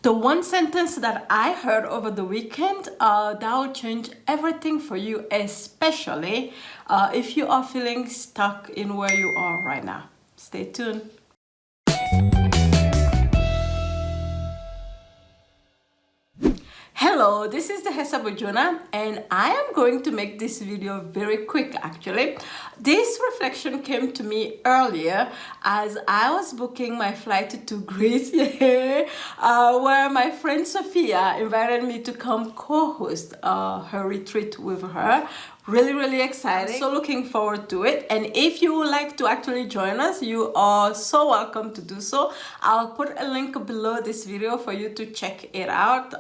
The one sentence that I heard over the weekend that will change everything for you, especially if you are feeling stuck in where you are right now. Stay tuned. Hello, this is Dihessa Bodjona, and I am going to make this video very quick actually. This reflection came to me earlier as I was booking my flight to Greece, where my friend Sophia invited me to come co-host her retreat with her. Really excited, so looking forward to it. And if you would like to actually join us, you are so welcome to do so. I'll put a link below this video for you to check it out,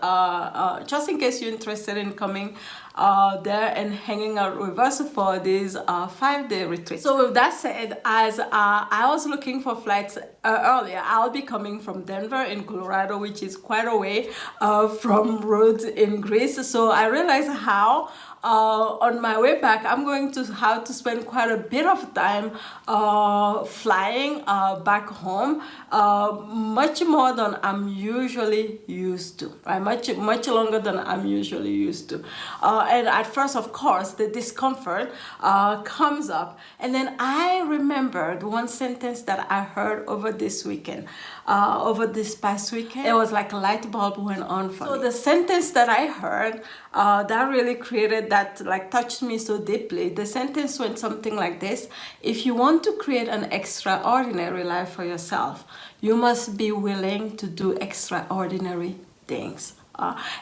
just in case you're interested in coming there and hanging out with us for this 5-day retreat. So with that said, as I was looking for flights earlier, I'll be coming from Denver in Colorado, which is quite away from Rhodes in Greece. So I realized how on my way back, I'm going to have to spend quite a bit of time flying back home, much more than I'm usually used to, right? Much longer than I'm usually used to. And at first, of course, the discomfort comes up. And then I remembered one sentence that I heard over this weekend, over this past weekend. It was like a light bulb went on for me. So the sentence that I heard that really created that, like, touched me so deeply. The sentence went something like this: if you want to create an extraordinary life for yourself, you must be willing to do extraordinary things.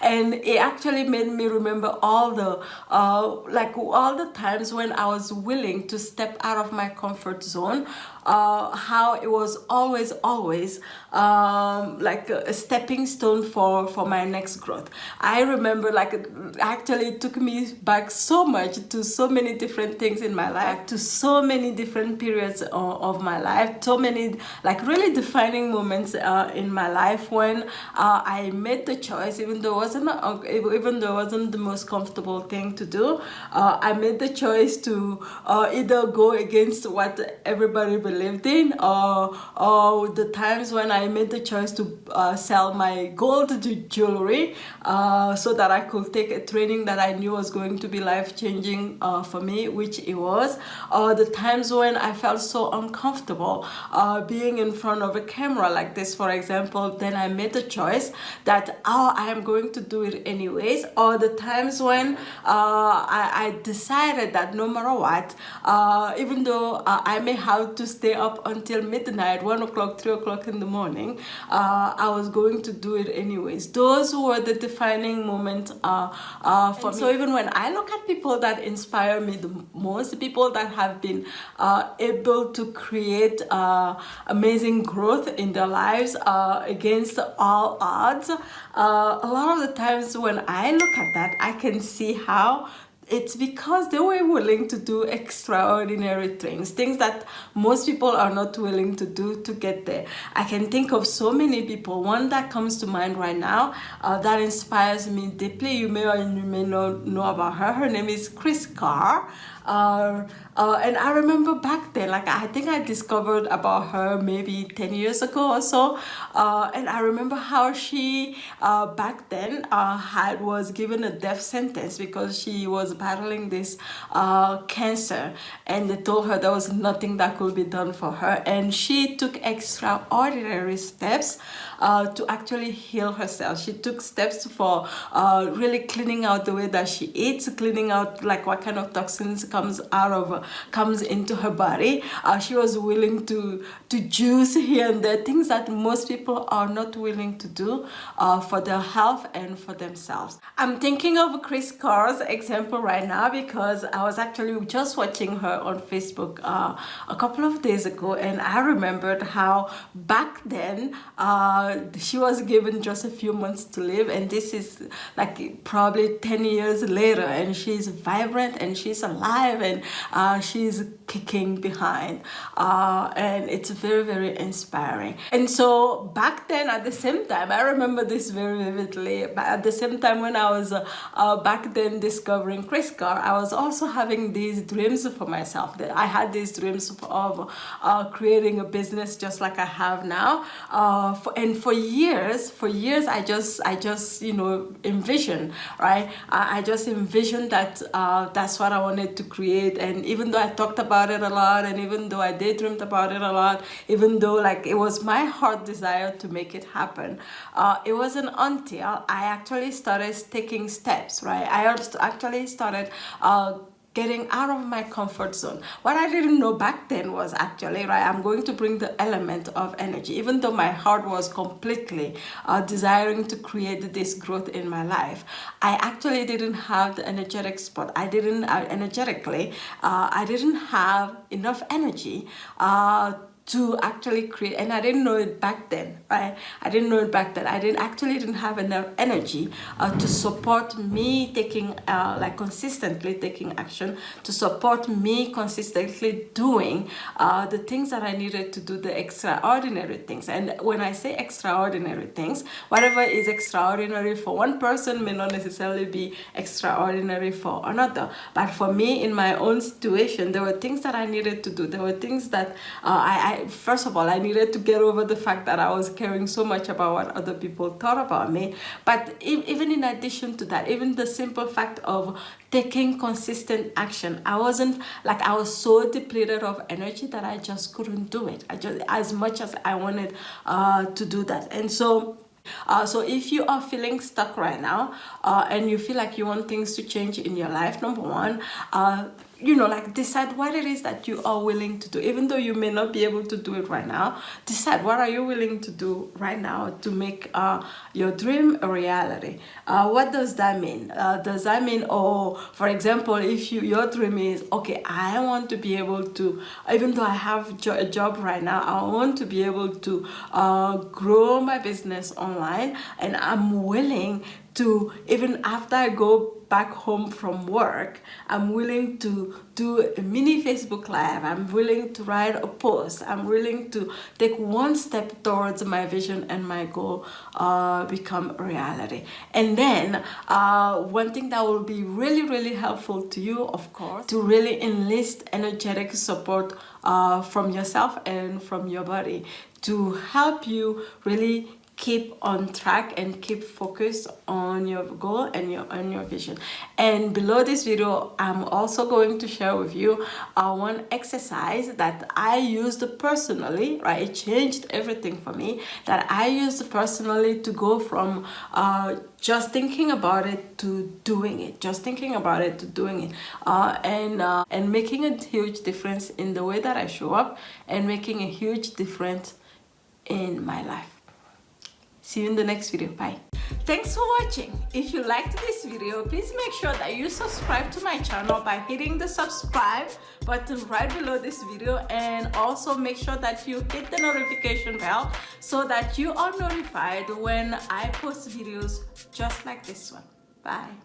And it actually made me remember all the times when I was willing to step out of my comfort zone, how it was always like a stepping stone for my next growth. I remember, like, actually it took me back so much to so many different things in my life, to so many different periods of my life, so many like really defining moments in my life when I made the choice, even though it wasn't the most comfortable thing to do. I made the choice to either go against what everybody believed in, or the times when I made the choice to sell my gold jewelry so that I could take a training that I knew was going to be life-changing for me, which it was. Or the times when I felt so uncomfortable being in front of a camera like this, for example, then I made the choice that I am going to do it anyways. Or the times when I decided that no matter what, even though I may have to stay up until midnight, 1 o'clock, 3 o'clock in the morning, I was going to do it anyways. Those were the defining moments for me. So even when I look at people that inspire me the most, people that have been able to create amazing growth in their lives against all odds, a lot of the times when I look at that, I can see how it's because they were willing to do extraordinary things that most people are not willing to do to get there. I can think of so many people. One that comes to mind right now that inspires me deeply. You may or you may not know about her. Her name is Chris Carr. And I remember back then, like, I think I discovered about her maybe 10 years ago or so. And I remember how she back then was given a death sentence because she was battling this cancer, and they told her there was nothing that could be done for her, and she took extraordinary steps to actually heal herself. She took steps for really cleaning out the way that she eats, cleaning out like what kind of toxins comes into her body. She was willing to juice here and there, things that most people are not willing to do for their health and for themselves. I'm thinking of Chris Carr's example right now because I was actually just watching her on Facebook a couple of days ago, and I remembered how back then she was given just a few months to live, and this is like probably 10 years later, and she's vibrant and she's alive alive, and she's kicking behind, and it's very, very inspiring. And so back then, at the same time, I remember this very vividly, but at the same time when I was back then discovering CRISPR, I was also having these dreams for myself. That I had these dreams of creating a business just like I have now, and for years I just envisioned, right? I just envisioned that that's what I wanted to create. And even though I talked about it a lot, and even though I daydreamed about it a lot, even though like it was my heart desire to make it happen, it wasn't until I actually started taking steps, right? I actually started getting out of my comfort zone. What I didn't know back then was actually, right, I'm going to bring the element of energy. Even though my heart was completely desiring to create this growth in my life, I actually didn't have the energetic spot. I didn't I didn't have enough energy to actually create, and I didn't know it back then, right? I didn't know it back then. I didn't have enough energy to support me taking, consistently taking action, to support me consistently doing the things that I needed to do, the extraordinary things. And when I say extraordinary things, whatever is extraordinary for one person may not necessarily be extraordinary for another. But for me, in my own situation, there were things that I needed to do. There were things that first of all, I needed to get over the fact that I was caring so much about what other people thought about me. But even in addition to that, even the simple fact of taking consistent action, I was so depleted of energy that I just couldn't do it. As much as I wanted to do that. And so if you are feeling stuck right now, and you feel like you want things to change in your life, number one, decide what it is that you are willing to do. Even though you may not be able to do it right now, decide what are you willing to do right now to make your dream a reality. What does that mean? Does that mean, for example, if your dream is, okay, I want to be able to, even though I have a job right now, I want to be able to grow my business online, and I'm willing to, even after I go back home from work, I'm willing to do a mini Facebook Live. I'm willing to write a post. I'm willing to take one step towards my vision and my goal become a reality. And then one thing that will be really, really helpful to you, of course, to really enlist energetic support from yourself and from your body to help you really keep on track and keep focused on your goal and your vision. And below this video, I'm also going to share with you one exercise that I used personally, right? It changed everything for me, that I used personally to go from just thinking about it to doing it, and making a huge difference in the way that I show up, and making a huge difference in my life. See you in the next video. Bye. Thanks for watching. If you liked this video, please make sure that you subscribe to my channel by hitting the subscribe button right below this video, and also make sure that you hit the notification bell so that you are notified when I post videos just like this one. Bye.